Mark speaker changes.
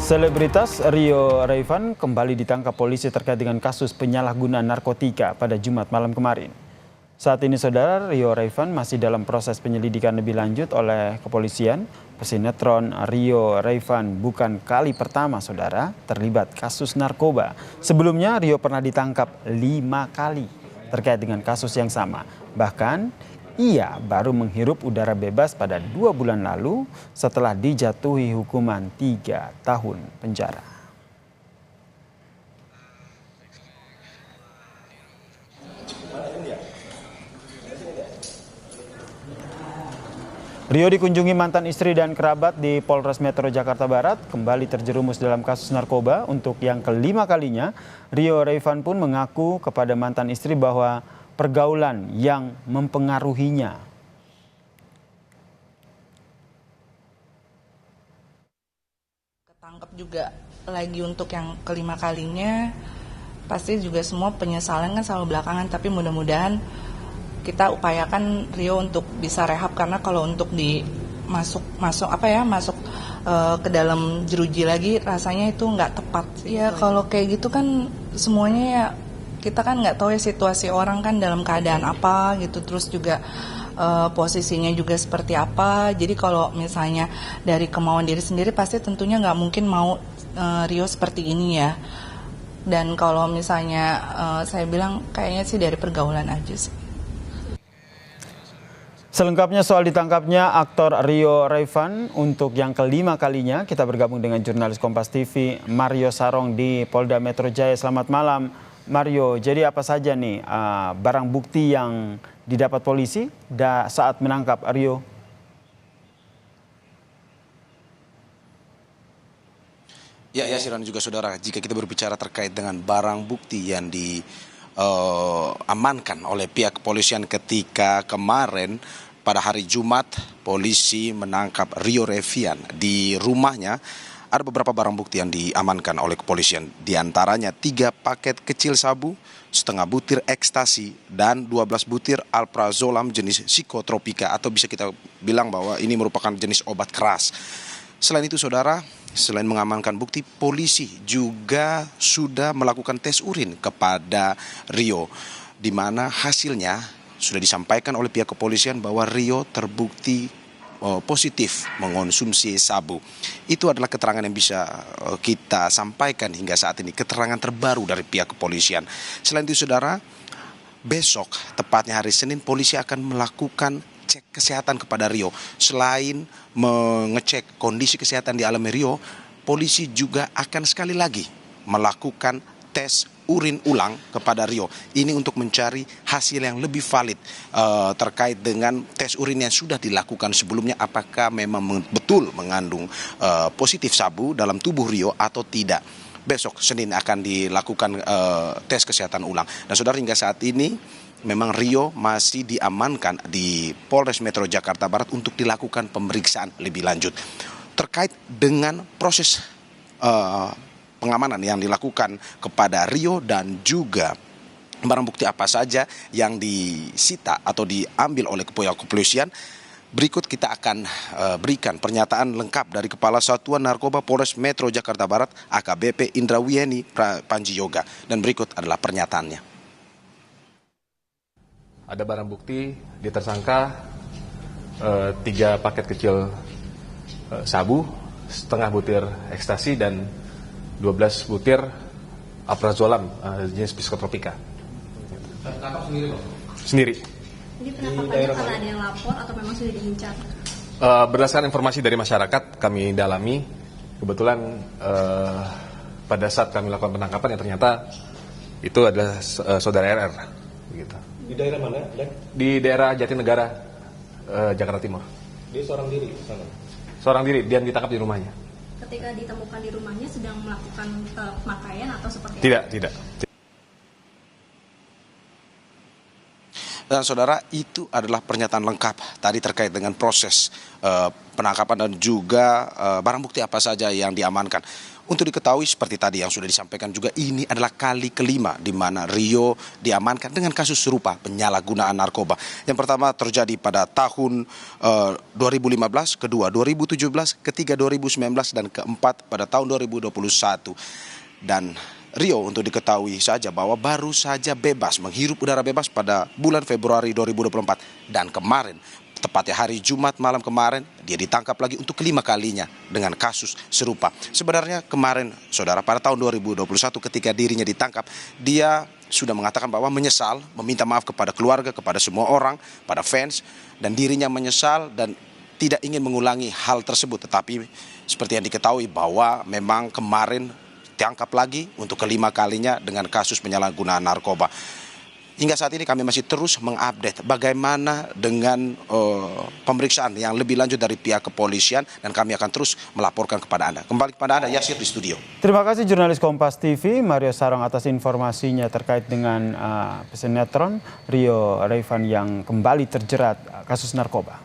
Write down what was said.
Speaker 1: Selebritas Rio Raivan kembali ditangkap polisi terkait dengan kasus penyalahgunaan narkotika pada Jumat malam kemarin. Saat ini saudara, Rio Raivan masih dalam proses penyelidikan lebih lanjut oleh kepolisian. Pesinetron Rio Raivan bukan kali pertama saudara terlibat kasus narkoba. Sebelumnya Rio pernah ditangkap 5 kali terkait dengan kasus yang sama. Bahkan ia baru menghirup udara bebas pada 2 bulan lalu setelah dijatuhi hukuman 3 tahun penjara. Rio dikunjungi mantan istri dan kerabat di Polres Metro Jakarta Barat, kembali terjerumus dalam kasus narkoba. Untuk yang kelima kalinya, Rio Raivan pun mengaku kepada mantan istri bahwa pergaulan yang mempengaruhinya.
Speaker 2: Ketangkep juga lagi untuk yang kelima kalinya, pasti juga semua penyesalan kan selalu belakangan, tapi mudah-mudahan kita upayakan Rio untuk bisa rehab, karena kalau untuk masuk ke dalam jeruji lagi rasanya itu nggak tepat. Ya kalau kayak gitu kan semuanya ya kita kan nggak tahu ya situasi orang kan dalam keadaan apa gitu, terus juga posisinya juga seperti apa. Jadi kalau misalnya dari kemauan diri sendiri pasti tentunya nggak mungkin mau Rio seperti ini ya. Dan kalau misalnya saya bilang kayaknya sih dari pergaulan aja sih.
Speaker 1: Selengkapnya soal ditangkapnya aktor Rio Raivan untuk yang kelima kalinya, kita bergabung dengan jurnalis Kompas TV Mario Sarong di Polda Metro Jaya. Selamat malam Mario, jadi apa saja nih barang bukti yang didapat polisi saat menangkap Rio?
Speaker 3: Ya, Siran juga saudara, jika kita berbicara terkait dengan barang bukti yang amankan oleh pihak kepolisian ketika kemarin pada hari Jumat polisi menangkap Rio Raivan di rumahnya. Ada beberapa barang bukti yang diamankan oleh kepolisian, di antaranya 3 paket kecil sabu, setengah butir ekstasi, dan 12 butir alprazolam jenis psikotropika, atau bisa kita bilang bahwa ini merupakan jenis obat keras. Selain itu saudara, selain mengamankan bukti, polisi juga sudah melakukan tes urin kepada Rio, di mana hasilnya sudah disampaikan oleh pihak kepolisian bahwa Rio terbukti positif mengonsumsi sabu. Itu adalah keterangan yang bisa kita sampaikan hingga saat ini, keterangan terbaru dari pihak kepolisian. Selain itu saudara, besok tepatnya hari Senin polisi akan melakukan cek kesehatan kepada Rio. Selain mengecek kondisi kesehatan di alami Rio, polisi juga akan sekali lagi melakukan tes urin ulang kepada Rio. Ini untuk mencari hasil yang lebih valid terkait dengan tes urin yang sudah dilakukan sebelumnya, apakah memang betul mengandung positif sabu dalam tubuh Rio atau tidak. Besok Senin akan dilakukan tes kesehatan ulang. Dan saudara, hingga saat ini memang Rio masih diamankan di Polres Metro Jakarta Barat untuk dilakukan pemeriksaan lebih lanjut. Terkait dengan proses pengamanan yang dilakukan kepada Rio dan juga barang bukti apa saja yang disita atau diambil oleh kepolisian, berikut kita akan berikan pernyataan lengkap dari Kepala Satuan Narkoba Polres Metro Jakarta Barat AKBP Indra Wieni Panji Yoga, dan berikut adalah pernyataannya.
Speaker 4: Ada barang bukti di tersangka 3 paket kecil sabu, setengah butir ekstasi, dan 12 butir alprazolam jenis psikotropika.
Speaker 5: Tangkap sendiri Pak?
Speaker 4: Sendiri.
Speaker 5: Ini penangkapannya karena ada yang lapor atau memang sudah diincar?
Speaker 4: Berdasarkan informasi dari masyarakat kami dalami, kebetulan pada saat kami lakukan penangkapan yang ternyata itu adalah saudara RR. Begitu.
Speaker 6: Di daerah mana?
Speaker 4: Di daerah Jatinegara, Jakarta Timur.
Speaker 6: Dia seorang diri sana?
Speaker 4: Seorang diri, dan ditangkap di rumahnya.
Speaker 5: Ketika ditemukan di rumahnya sedang melakukan pemakaian atau seperti
Speaker 4: apa? Tidak.
Speaker 3: Dan saudara, itu adalah pernyataan lengkap tadi terkait dengan proses penangkapan dan juga barang bukti apa saja yang diamankan. Untuk diketahui seperti tadi yang sudah disampaikan juga, ini adalah kali kelima di mana Rio diamankan dengan kasus serupa penyalahgunaan narkoba. Yang pertama terjadi pada tahun 2015, kedua 2017, ketiga 2019, dan keempat pada tahun 2021. Dan Rio untuk diketahui saja bahwa baru saja bebas, menghirup udara bebas pada bulan Februari 2024. Dan kemarin, tepatnya hari Jumat malam kemarin, dia ditangkap lagi untuk kelima kalinya dengan kasus serupa. Sebenarnya kemarin, saudara, pada tahun 2021 ketika dirinya ditangkap, dia sudah mengatakan bahwa menyesal, meminta maaf kepada keluarga, kepada semua orang, pada fans, dan dirinya menyesal dan tidak ingin mengulangi hal tersebut. Tetapi seperti yang diketahui bahwa memang kemarin ditangkap lagi untuk kelima kalinya dengan kasus penyalahgunaan narkoba. Hingga saat ini kami masih terus mengupdate bagaimana dengan pemeriksaan yang lebih lanjut dari pihak kepolisian, dan kami akan terus melaporkan kepada Anda. Kembali kepada Anda, Yasir di studio.
Speaker 1: Terima kasih jurnalis Kompas TV Mario Sarong atas informasinya terkait dengan pesinetron Rio Raivan yang kembali terjerat kasus narkoba.